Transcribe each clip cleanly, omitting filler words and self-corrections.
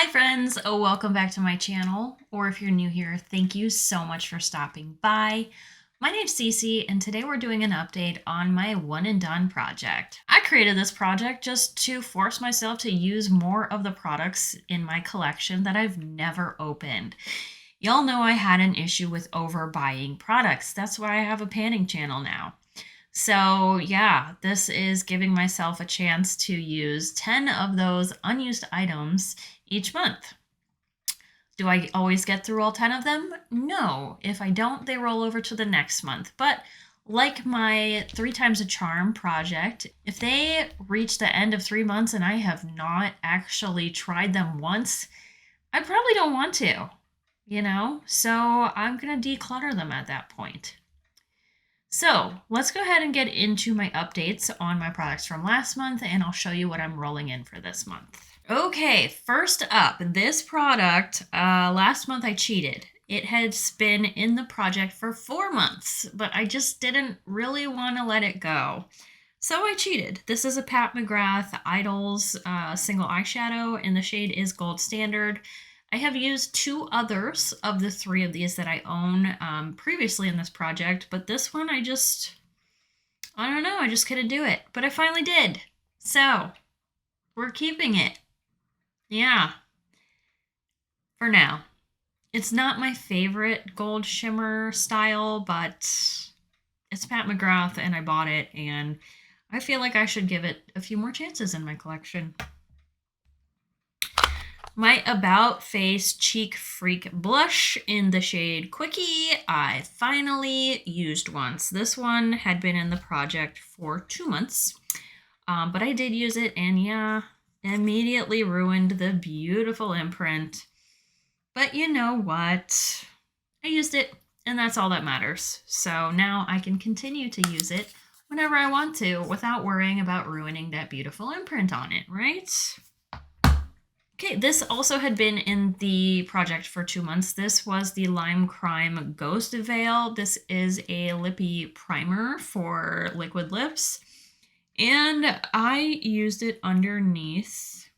Hi friends, welcome back to my channel, or if you're new here, thank you so much for stopping by. My name's Cece, and today we're doing an update on my one and done project. I created this project just to force myself to use more of the products in my collection that I've never opened. Y'all know I had an issue with overbuying products. That's why I have a panning channel now. So yeah, this is giving myself a chance to use 10 of those unused items each month. Do I always get through all 10 of them? No. If I don't, they roll over to the next month. But like my 3 times a charm project, if they reach the end of 3 months and I have not actually tried them once, I probably don't want to, So I'm going to declutter them at that point. So let's go ahead and get into my updates on my products from last month, and I'll show you what I'm rolling in for this month. Okay, first up, this product, last month I cheated. It has been in the project for 4 months, but I just didn't really want to let it go. So I cheated. This is a Pat McGrath Idols single eyeshadow, and the shade is Gold Standard. I have used 2 others of the 3 of these that I own previously in this project, but this one I just couldn't do it. But I finally did. So we're keeping it. Yeah. For now. It's not my favorite gold shimmer style, but it's Pat McGrath and I bought it, and I feel like I should give it a few more chances in my collection. My About Face Cheek Freak blush in the shade Quickie, I finally used once. This one had been in the project for 2 months, but I did use it, and yeah, immediately ruined the beautiful imprint. But you know what? I used it, and that's all that matters. So now I can continue to use it whenever I want to without worrying about ruining that beautiful imprint on it, right? Okay, this also had been in the project for 2 months. This was the Lime Crime Ghost Veil. This is a lippy primer for liquid lips. And I used it underneath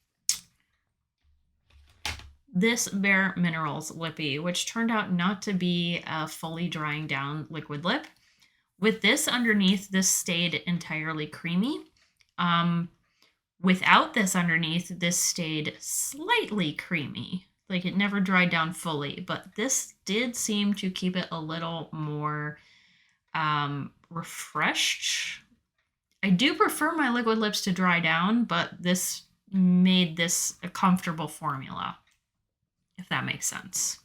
this Bare Minerals lippy, which turned out not to be a fully drying down liquid lip. With this underneath, this stayed entirely creamy. Without this underneath, this stayed slightly creamy. Like it never dried down fully, but this did seem to keep it a little more refreshed. I do prefer my liquid lips to dry down, but this made this a comfortable formula, if that makes sense.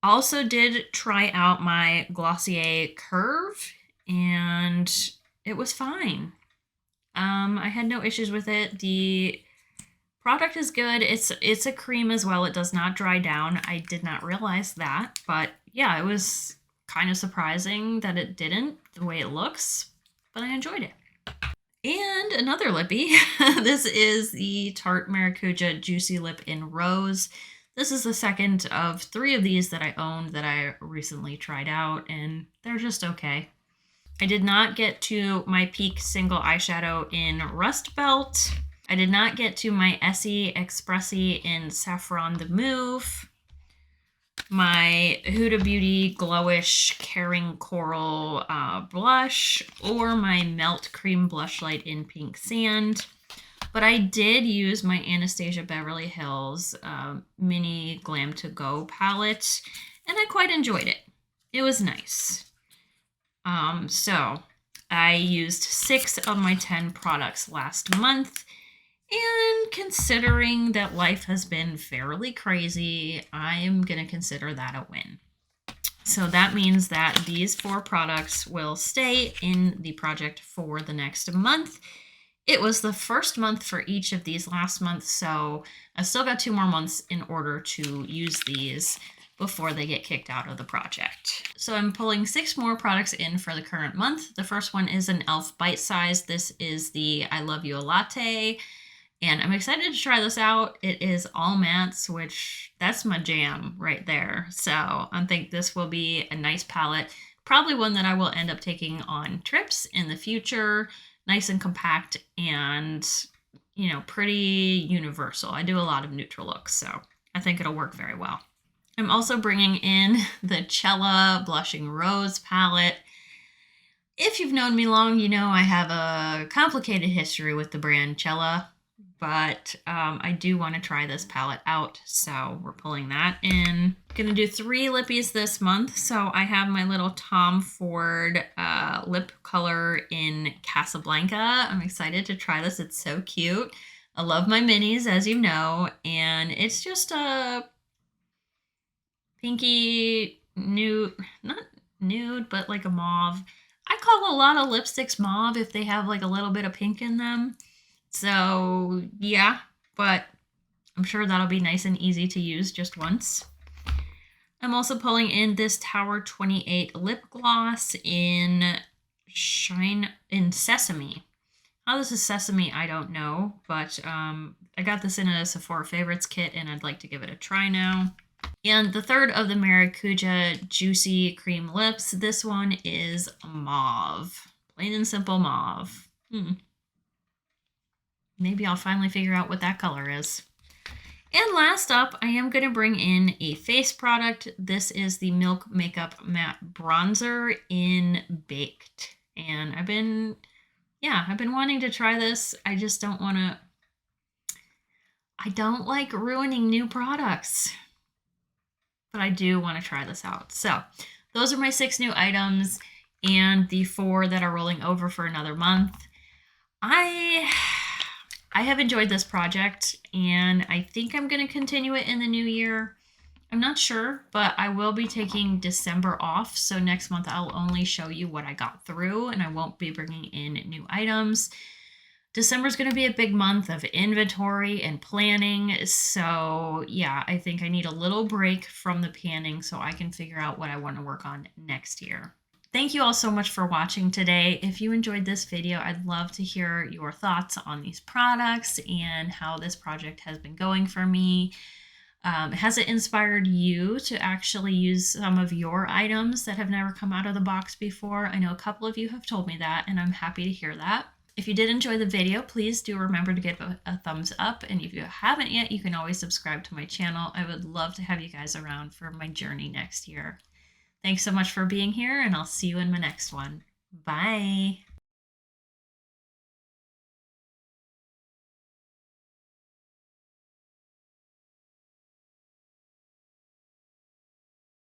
Also did try out my Glossier Curve, and it was fine. I had no issues with it. The product is good. It's a cream as well. It does not dry down. I did not realize that, but yeah, it was kind of surprising that it didn't the way it looks, but I enjoyed it. And another lippy. This is the Tarte Maracuja Juicy Lip in Rose. This is the second of 3 of these that I owned that I recently tried out, and they're just okay. I did not get to my peak single eyeshadow in Rust Belt. I did not get to my Essie Expressie in Saffron the Mauve. My Huda Beauty Glowish Caring Coral blush, or my Melt Cream Blush Light in Pink Sand. But I did use my Anastasia Beverly Hills Mini Glam To Go palette, and I quite enjoyed it. It was nice. So I used 6 of my 10 products last month, and considering that life has been fairly crazy, I am going to consider that a win. So that means that these 4 products will stay in the project for the next month. It was the first month for each of these last month, so I still got 2 more months in order to use these before they get kicked out of the project. So I'm pulling 6 more products in for the current month. The first one is an e.l.f. Bite Size. This is the I Love You a Latte, and I'm excited to try this out. It is all mattes, which that's my jam right there. So I think this will be a nice palette, probably one that I will end up taking on trips in the future. Nice and compact and, pretty universal. I do a lot of neutral looks, so I think it'll work very well. I'm also bringing in the Cella Blushing Rose palette. If you've known me long, you know I have a complicated history with the brand Cella, but I do want to try this palette out, so we're pulling that in. Gonna do 3 lippies this month, so I have my little Tom Ford lip color in Casablanca. I'm excited to try this. It's so cute. I love my minis, as you know, and it's just a pinky nude, not nude, but like a mauve. I call a lot of lipsticks mauve if they have like a little bit of pink in them. So yeah, but I'm sure that'll be nice and easy to use just once. I'm also pulling in this Tower 28 lip gloss in Sesame. How this is Sesame, I don't know, but I got this in a Sephora Favorites kit and I'd like to give it a try now. And the third of the Maracuja Juicy Cream Lips, this one is mauve. Plain and simple mauve. Maybe I'll finally figure out what that color is. And last up, I am going to bring in a face product. This is the Milk Makeup Matte Bronzer in Baked. And I've been wanting to try this. I just don't want to... I don't like ruining new products. But I do want to try this out. So those are my 6 new items and the 4 that are rolling over for another month. I have enjoyed this project and I think I'm going to continue it in the new year. I'm not sure, but I will be taking December off. So next month I'll only show you what I got through and I won't be bringing in new items. December is going to be a big month of inventory and planning. So yeah, I think I need a little break from the panning so I can figure out what I want to work on next year. Thank you all so much for watching today. If you enjoyed this video, I'd love to hear your thoughts on these products and how this project has been going for me. Has it inspired you to actually use some of your items that have never come out of the box before? I know a couple of you have told me that, and I'm happy to hear that. If you did enjoy the video, please do remember to give a thumbs up. And if you haven't yet, you can always subscribe to my channel. I would love to have you guys around for my journey next year. Thanks so much for being here, and I'll see you in my next one. Bye.